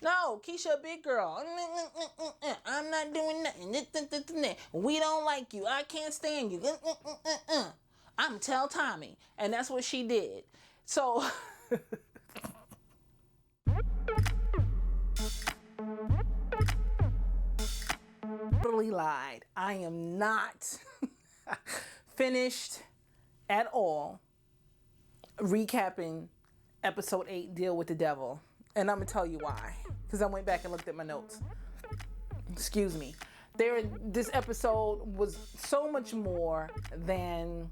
No, Keisha a big girl. I'm not doing nothing. We don't like you. I can't stand you. I'm tell Tommy. And that's what she did. So totally lied. I am not finished at all recapping episode 8, Deal with the Devil. And I'm going to tell you why. Because I went back and looked at my notes. Excuse me. This episode was so much more than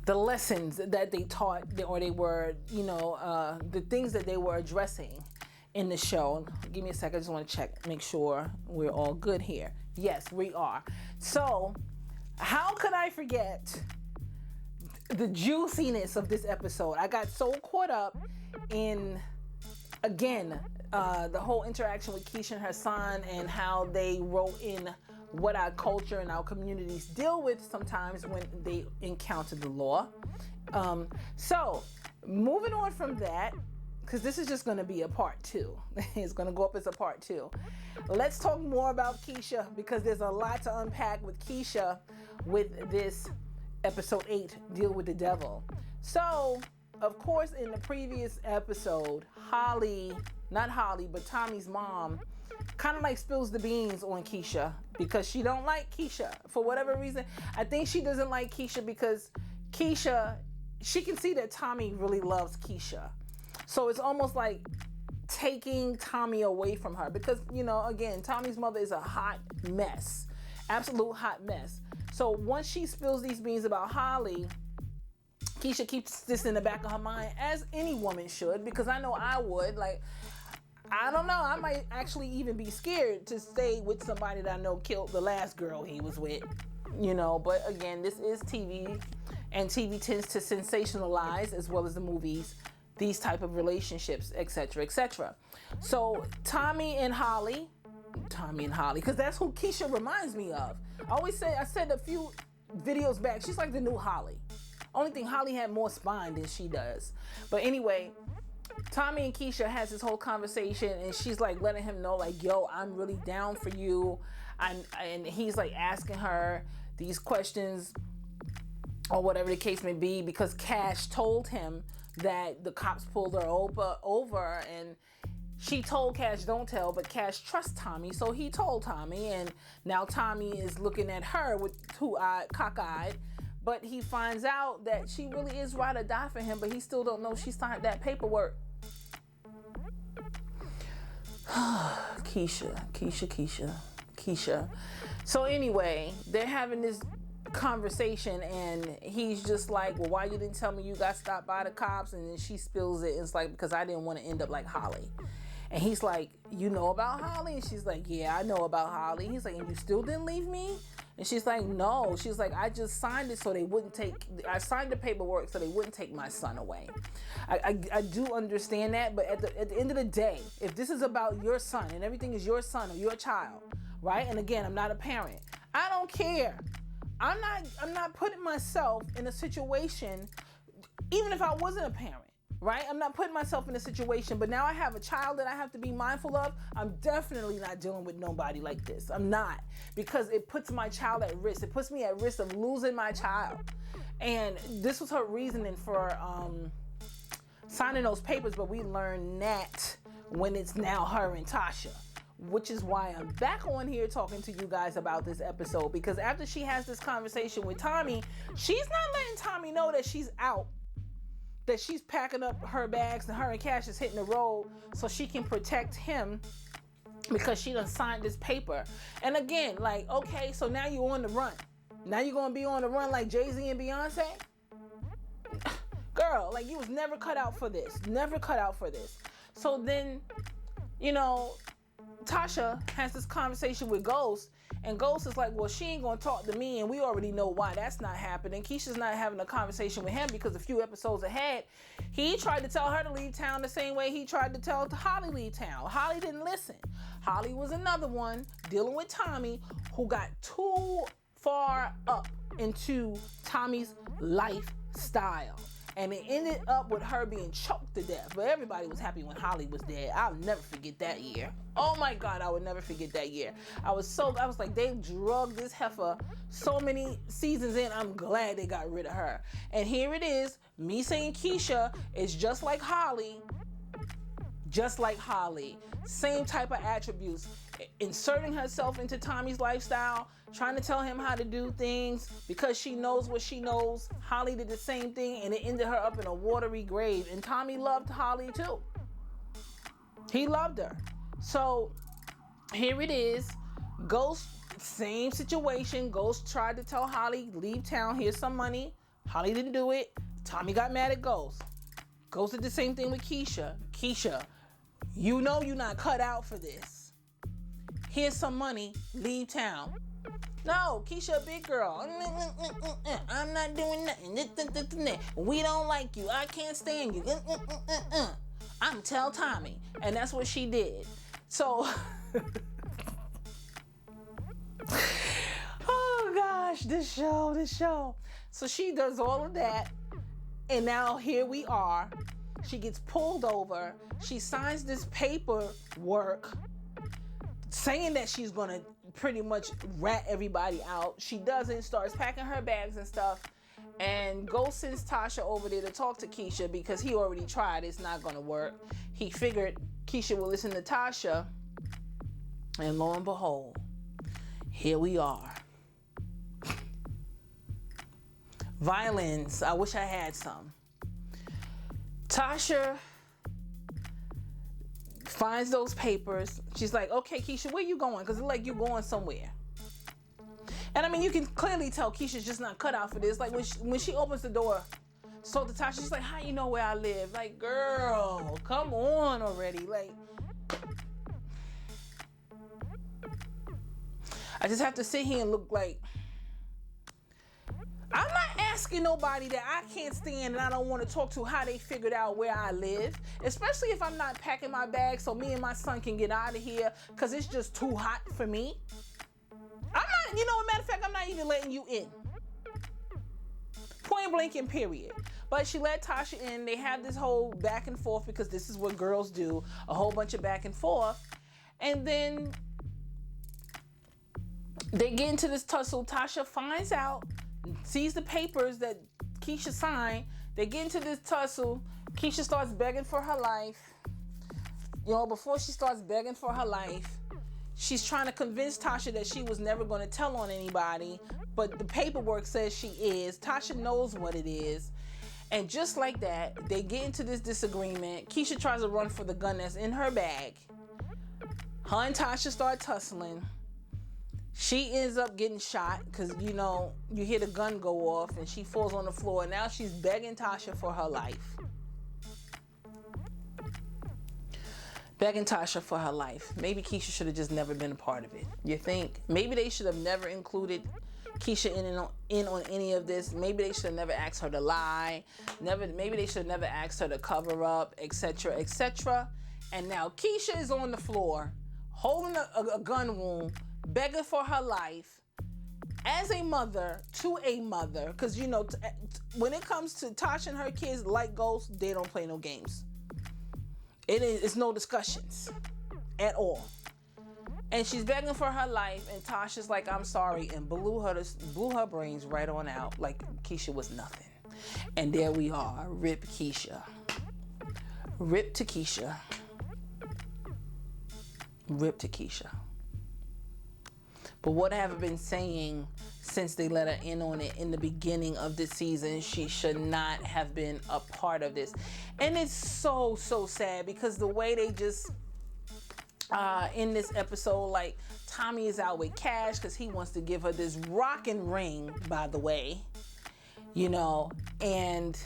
the lessons that they taught, or they were, the things that they were addressing in the show. Give me a second. I just want to check, make sure we're all good here. Yes, we are. So, how could I forget the juiciness of this episode? I got so caught up in, again, the whole interaction with Keisha and her son, and how they wrote in what our culture and our communities deal with sometimes when they encounter the law. So, moving on from that, because this is just going to be a part 2. It's going to go up as a part 2. Let's talk more about Keisha, because there's a lot to unpack with Keisha with this episode 8, Deal with the Devil. So, of course, in the previous episode, Tommy's mom kind of like spills the beans on Keisha, because she don't like Keisha for whatever reason. I think she doesn't like Keisha because she can see that Tommy really loves Keisha. So it's almost like taking Tommy away from her, because, again, Tommy's mother is a hot mess, absolute hot mess. So once she spills these beans about Holly, Keisha keeps this in the back of her mind, as any woman should, because I know I would. Like, I don't know, I might actually even be scared to stay with somebody that I know killed the last girl he was with, But again, this is TV, and TV tends to sensationalize, as well as the movies, these type of relationships, etc., etc. So Tommy and Holly, because that's who Keisha reminds me of. I said a few videos back, she's like the new Holly. Only thing, Holly had more spine than she does. But anyway, Tommy and Keisha has this whole conversation, and she's like letting him know, like, yo, I'm really down for you. And he's like asking her these questions, or whatever the case may be, because Cash told him that the cops pulled her over, and she told Cash don't tell, but Cash trusts Tommy, so he told Tommy, and now Tommy is looking at her with cockeyed, but he finds out that she really is ride or die for him, but he still don't know she signed that paperwork. Keisha. So anyway, they're having this conversation, and he's just like, well, why you didn't tell me you got stopped by the cops? And then she spills it. It's like, because I didn't want to end up like Holly. And he's like, you know about Holly? And she's like, yeah, I know about Holly. He's like, and you still didn't leave me? And she's like, no. She's like, I just signed it so they wouldn't I signed the paperwork so they wouldn't take my son away. I do understand that, but at the end of the day, if this is about your son and everything is your son or your child, right? And again, I'm not a parent. I don't care. I'm not putting myself in a situation, even if I wasn't a parent, right? I'm not putting myself in a situation, but now I have a child that I have to be mindful of. I'm definitely not dealing with nobody like this. I'm not, because it puts my child at risk. It puts me at risk of losing my child. And this was her reasoning for signing those papers, but we learned that when it's now her and Tasha. Which is why I'm back on here talking to you guys about this episode, because after she has this conversation with Tommy, she's not letting Tommy know that she's out, that she's packing up her bags, and her and Cash is hitting the road so she can protect him, because she done signed this paper. And again, like, okay, so now you're on the run. Now you're going to be on the run like Jay-Z and Beyonce? Girl, like, you was never cut out for this. Never cut out for this. So then, Tasha has this conversation with Ghost, and Ghost is like, well, she ain't gonna talk to me, and we already know why that's not happening. Keisha's not having a conversation with him because a few episodes ahead, he tried to tell her to leave town the same way he tried to tell Holly leave town. Holly didn't listen. Holly was another one dealing with Tommy who got too far up into Tommy's lifestyle. And it ended up with her being choked to death. But everybody was happy when Holly was dead. I'll never forget that year. Oh my God, I would never forget that year. I was like, they drugged this heifer so many seasons in. I'm glad they got rid of her. And here it is, me saying Keisha is just like Holly. Just like Holly. Same type of attributes. Inserting herself into Tommy's lifestyle, trying to tell him how to do things because she knows what she knows. Holly did the same thing and it ended her up in a watery grave. And Tommy loved Holly too. He loved her. So here it is. Ghost, same situation. Ghost tried to tell Holly, leave town, here's some money. Holly didn't do it. Tommy got mad at Ghost. Ghost did the same thing with Keisha. Keisha, you know you're not cut out for this. Here's some money, leave town. No, Keisha a big girl. I'm not doing nothing. We don't like you. I can't stand you. I'm tell Tommy. And that's what she did. So, oh gosh, this show. So she does all of that. And now here we are. She gets pulled over. She signs this paperwork saying that she's gonna pretty much rat everybody out. She doesn't, starts packing her bags and stuff, and Ghost sends Tasha over there to talk to Keisha because he already tried. It's not gonna work. He figured Keisha will listen to Tasha, and lo and behold, here we are. Violins. I wish I had some. Tasha finds those papers. She's like, okay, Keisha, where you going? Because it's like you're going somewhere. And I mean, you can clearly tell Keisha's just not cut out for this. Like when she opens the door, so to Tasha, she's like, how you know where I live? Like, girl, come on already. Like, I just have to sit here and look like, I'm not asking nobody that I can't stand and I don't want to talk to how they figured out where I live, especially if I'm not packing my bag so me and my son can get out of here because it's just too hot for me. I'm not, you know, as a matter of fact, I'm not even letting you in. Point blank and period. But she let Tasha in. They have this whole back and forth because this is what girls do, a whole bunch of back and forth. And then they get into this tussle. Tasha finds out, sees the papers that Keisha signed. They get into this tussle. Keisha starts begging for her life. You know, before she starts begging for her life, she's trying to convince Tasha that she was never going to tell on anybody, but the paperwork says she is. Tasha knows what it is. And just like that, they get into this disagreement. Keisha tries to run for the gun that's in her bag. Her and Tasha start tussling. She ends up getting shot because, you know, you hear the gun go off and she falls on the floor. And now she's begging Tasha for her life. Begging Tasha for her life. Maybe Keisha should have just never been a part of it. You think? Maybe they should have never included Keisha in on any of this. Maybe they should have never asked her to lie. Maybe they should have never asked her to cover up, etc., etc. And now Keisha is on the floor, holding a gun wound, begging for her life as a mother to a mother. Because, you know, when it comes to Tasha and her kids, like Ghost, they don't play no games. It's no discussions at all. And she's begging for her life, and Tasha's like, I'm sorry, and blew her brains right on out like Keisha was nothing. And there we are, rip Keisha. Rip to Keisha. Rip to Keisha. But what have I been saying since they let her in on it in the beginning of this season? She should not have been a part of this. And it's so, so sad because the way they just, in this episode, like, Tommy is out with Cash because he wants to give her this rockin' ring, by the way, you know, and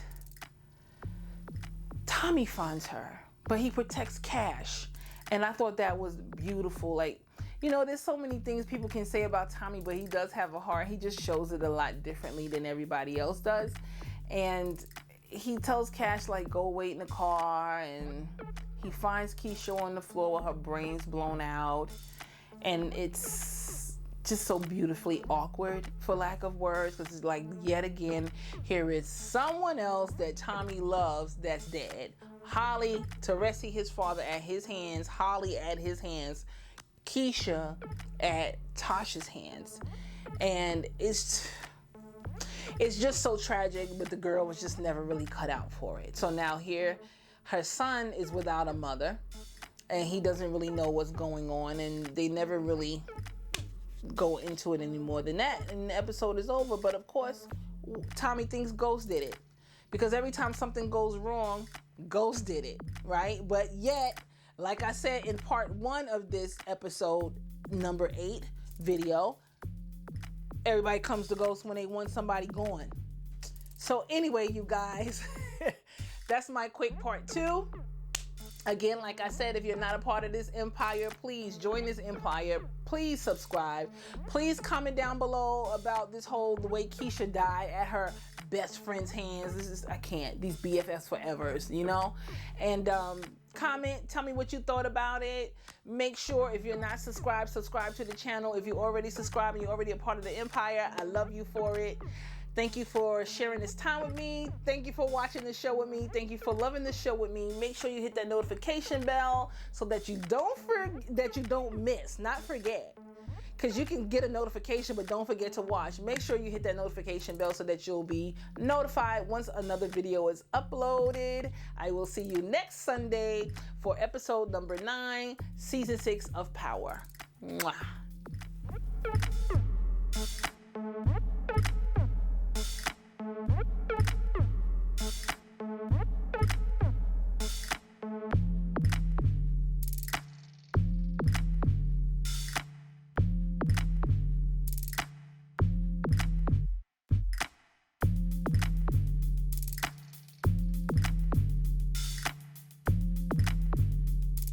Tommy finds her, but he protects Cash. And I thought that was beautiful. Like, you know, there's so many things people can say about Tommy, but he does have a heart. He just shows it a lot differently than everybody else does. And he tells Cash, like, go wait in the car. And he finds Keisha on the floor with her brains blown out. And it's just so beautifully awkward, for lack of words, because it's like, yet again, here is someone else that Tommy loves that's dead. Holly, Teresi, his father, at his hands. Holly at his hands. Keisha at Tasha's hands. And it's just so tragic, but the girl was just never really cut out for it. So now here, her son is without a mother, and he doesn't really know what's going on, and they never really go into it any more than that, and the episode is over. But of course, Tommy thinks Ghost did it, because every time something goes wrong, Ghost did it, right? But yet, like I said in part 1 of this episode number 8 video, everybody comes to Ghost when they want somebody gone. So anyway, you guys, that's my quick part 2. Again, like I said, if you're not a part of this empire, please join this empire. Please subscribe. Please comment down below about the way Keisha died at her best friend's hands. I can't. These BFFs forevers, you know? And comment, tell me what you thought about it. Make sure, if you're not subscribed, subscribe to the channel. If you already subscribed and you're already a part of the empire, I love you for it. Thank you for sharing this time with me. Thank you for watching the show with me. Thank you for loving the show with me. Make sure you hit that notification bell so that you don't miss, not forget. Because you can get a notification, but don't forget to watch. Make sure you hit that notification bell so that you'll be notified once another video is uploaded. I will see you next Sunday for episode number 9, season 6 of Power. Mwah.